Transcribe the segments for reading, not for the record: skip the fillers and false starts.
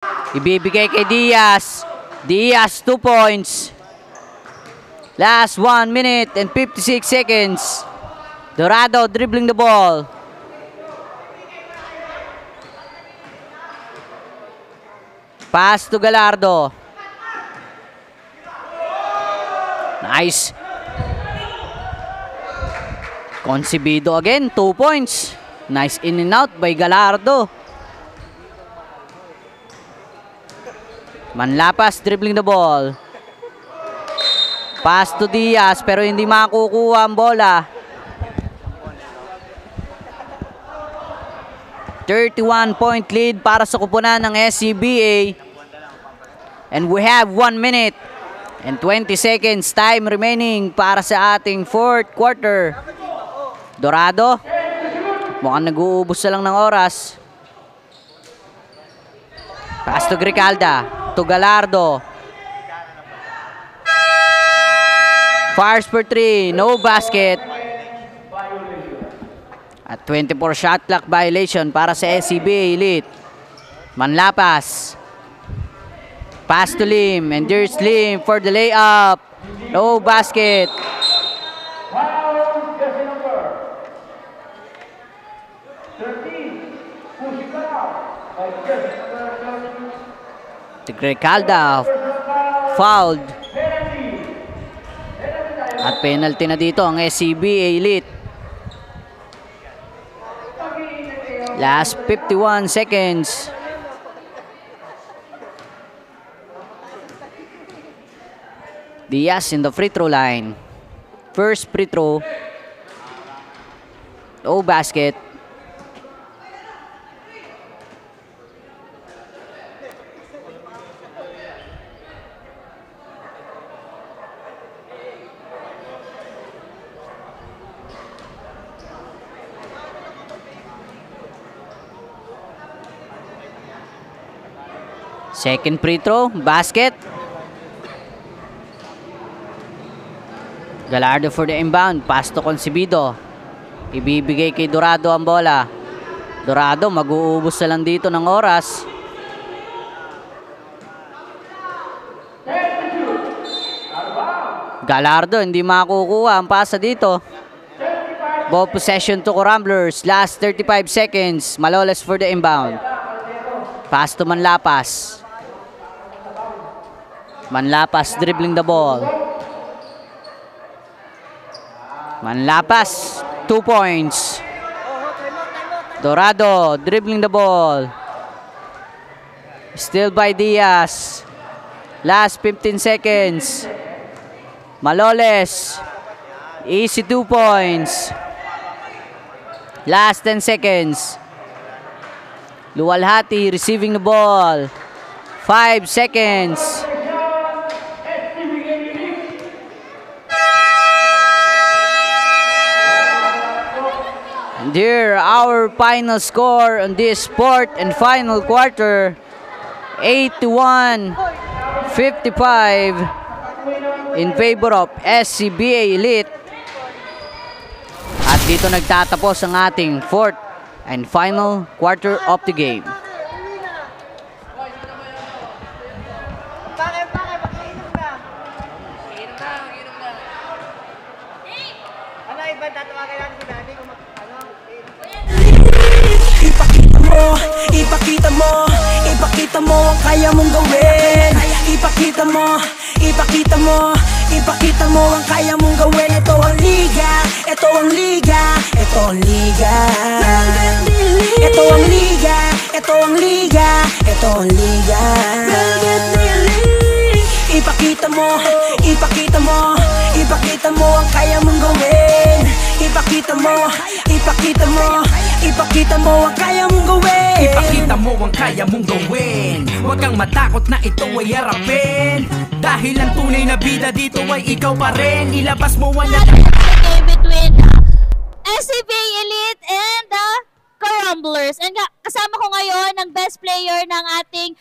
Ibibigay kay Diaz. Diaz, 2 points. Last 1 minute and 56 seconds. Dorado dribbling the ball. Pass to Gallardo. Nice. Concebido again, 2 points. Nice in and out by Gallardo. Manlapas dribbling the ball. Pass to Diaz pero hindi makukuha ang bola. 31-point lead para sa kupunan ng SCBA. And we have 1 minute and 20 seconds time remaining para sa ating fourth quarter. Dorado, mukhang nag-uubos na lang ng oras. Pass to Gricalda. To Gallardo. Fires for 3. No basket. At 24 shot clock violation para sa SCBA Elite. Manlapas. Pass to Lim. And there's Lim for the layup. No basket. Gricalda fouled. At penalty na dito ang SCBA Elite. Last 51 seconds. Diaz in the free throw line. First free throw. No basket. Second free throw, basket. Gallardo for the inbound, pass to Concebido. Ibibigay kay Dorado ang bola. Dorado, mag-uubos na lang dito ng oras. Gallardo, hindi makukuha ang pasa dito. Ball possession to Ramblers, last 35 seconds. Maloles for the inbound. Pass to Manlapas. Manlapas dribbling the ball. Manlapas, 2 points. Dorado dribbling the ball. Still by Diaz. Last 15 seconds. Maloles. Easy 2 points. Last 10 seconds. Luwalhati receiving the ball. 5 seconds. And here our final score on this fourth and final quarter. 81-55 in favor of SCBA Elite. At dito nagtatapos ang ating fourth and final quarter of the game. Ipakita mo ang kaya mong gawin. Ipakita mo ang kaya mong gawin. Ito ang liga, ito ang liga, ito ang liga. Ito ang liga, ito ang liga, ito ang liga. Ipakita mo ang kaya mong gawin. Ipakita mo ang kaya mong gawin. Ipakita mo ang kaya mong gawin. Huwag kang matakot na ito ay harapin. Dahil ang tunay na bida dito ay ikaw pa rin. Ilabas mo ang game between SCBA Elite and the Ramblers. And kasama ko ngayon ang best player ng ating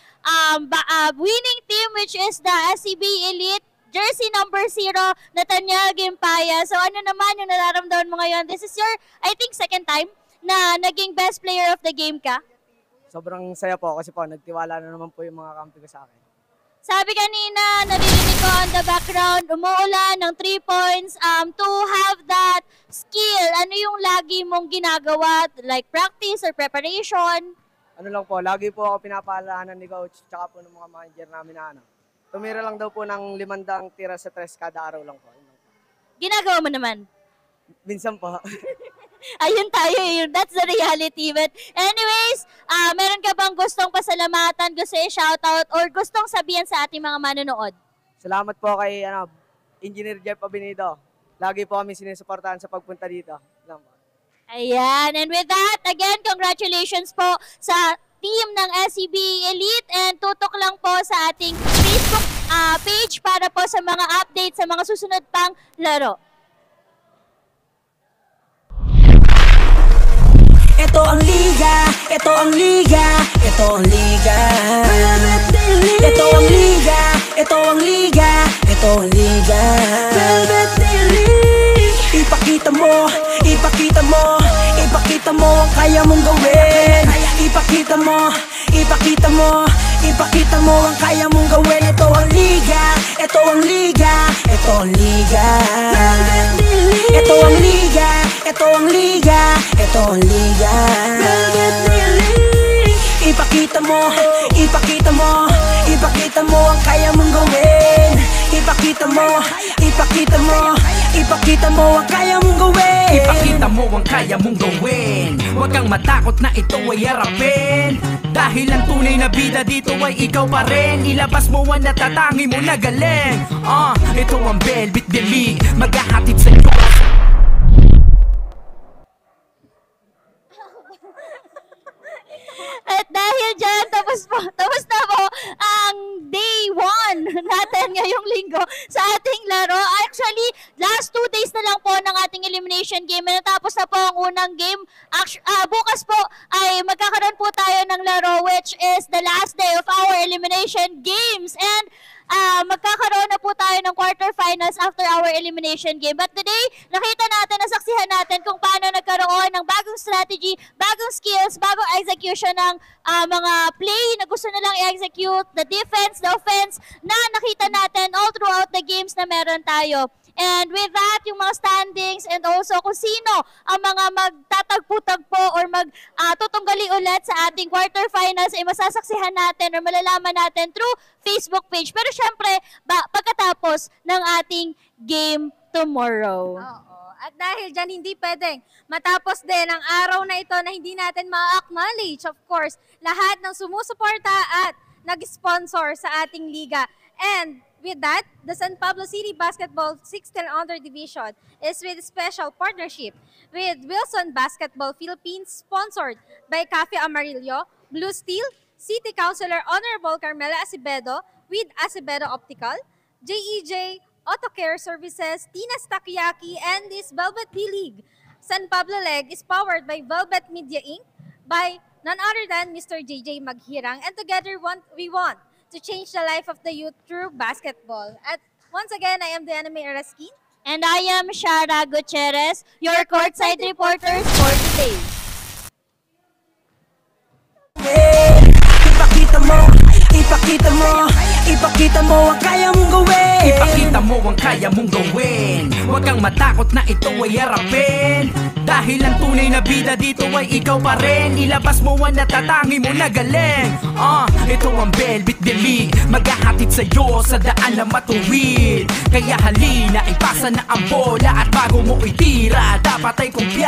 winning team, which is the SCBA Elite. Jersey number 0, Nathaniel Gimpaya. So ano naman yung nararamdaman mo ngayon? This is your, I think, second time na naging best player of the game ka? Sobrang saya po kasi po nagtiwala na naman po yung mga kampi ko sa akin. Sabi kanina, naririnig ko on the background, umuulan ng 3 points. To have that skill, ano yung lagi mong ginagawa? Like practice or preparation? Ano lang po, lagi po ako pinapaalalahanan ni coach tsaka po ng mga manager namin na tumira lang daw po ng 500 tira sa 3 kada araw lang po. Yun lang po. Ginagawa mo naman. Minsan po. Ayun tayo, that's the reality. But anyways, meron ka bang gustong pasalamatan, gusto i-shoutout, or gustong sabihin sa ating mga manonood? Salamat po kay Engineer Jeff Abinido. Lagi po kami sinusuportahan sa pagpunta dito. Yun lang po. Ayan, and with that, again, congratulations po sa team ng SCB Elite, and tutok lang po sa ating Facebook page para po sa mga updates sa mga susunod pang laro. Ito ang liga, ito ang liga, ito ang liga. Ito ang liga, ito ang liga, ito ang liga. Ipakita mo, ipakita mo, ipakita mo ang kaya mong gawin. Ipakita mo, ipakita mo, ipakita mo ang kaya mong gawin. Ito ang liga, ito ang liga, ito ang liga. Ito ang liga, ito ang liga, ito ang liga. Ipakita mo, ipakita mo, ipakita mo ang kaya mong gawin. Ipakita mo, ipakita mo, ipakita mo ang kaya mong gawin. Ipakita mo ang kaya mong gawin. Huwag kang matakot na ito ay harapin. Dahil ang tunay na bida dito ay ikaw pa rin. Ilabas mo ang natatangi mo na galing. Ito ang Velvet Elite, maghahatid sa iyo. At dahil dyan, tapos na po ang day 1 natin ngayong linggo sa ating laro. Actually, last 2 days na lang po ng ating elimination game. Natapos na po ang unang game. Bukas po ay magkakaroon po tayo ng laro, which is the last day of our elimination games. And magkakaroon na po tayo ng quarterfinals after our elimination game. But today, nakita natin, nasaksihan natin kung paano nagkaroon ng bagong strategy, bagong skills, bagong execution ng mga play na gusto nilang i-execute, the defense, the offense, na nakita natin all throughout the games na meron tayo. And with that, yung mga standings and also kung sino ang mga magtatagpo-tagpo or magtutunggali ulit sa ating quarterfinals ay masasaksihan natin or malalaman natin through Facebook page. Pero syempre, pagkatapos ng ating game tomorrow. Oo. At dahil dyan, hindi pwedeng matapos din ang araw na ito na hindi natin ma-acknowledge, of course, lahat ng sumusuporta at nag-sponsor sa ating liga. And with that, the San Pablo City Basketball 16 Under Division is with special partnership with Wilson Basketball Philippines, sponsored by Cafe Amarillo, Blue Steel, City Councilor Honorable Carmela Acevedo with Acevedo Optical, JEJ Auto Care Services, Tina's Takoyaki, and this Velvet D-League. San Pablo Leg is powered by Velvet Media Inc. by none other than Mr. JJ Maghirang, and together we want to change the life of the youth through basketball. At once again, I am Diana May Eraskin. And I am Shara Gutierrez, your courtside reporters for today. Ipakita mo, ipakita mo, ipakita mo ang kaya mong gawin. Ipakita mo ang kaya mong gawin. Huwag kang matakot na ito ay harapin. Dahil ang tunay na bida dito ay ikaw pa rin. Ilabas mo ang natatangi mo na galing. Ito ang Velvet Elite, maghahatid sa iyo sa daan na matuwid. Kaya halina, ipasa na ang bola at bago mo itira, dapat ay kumpira.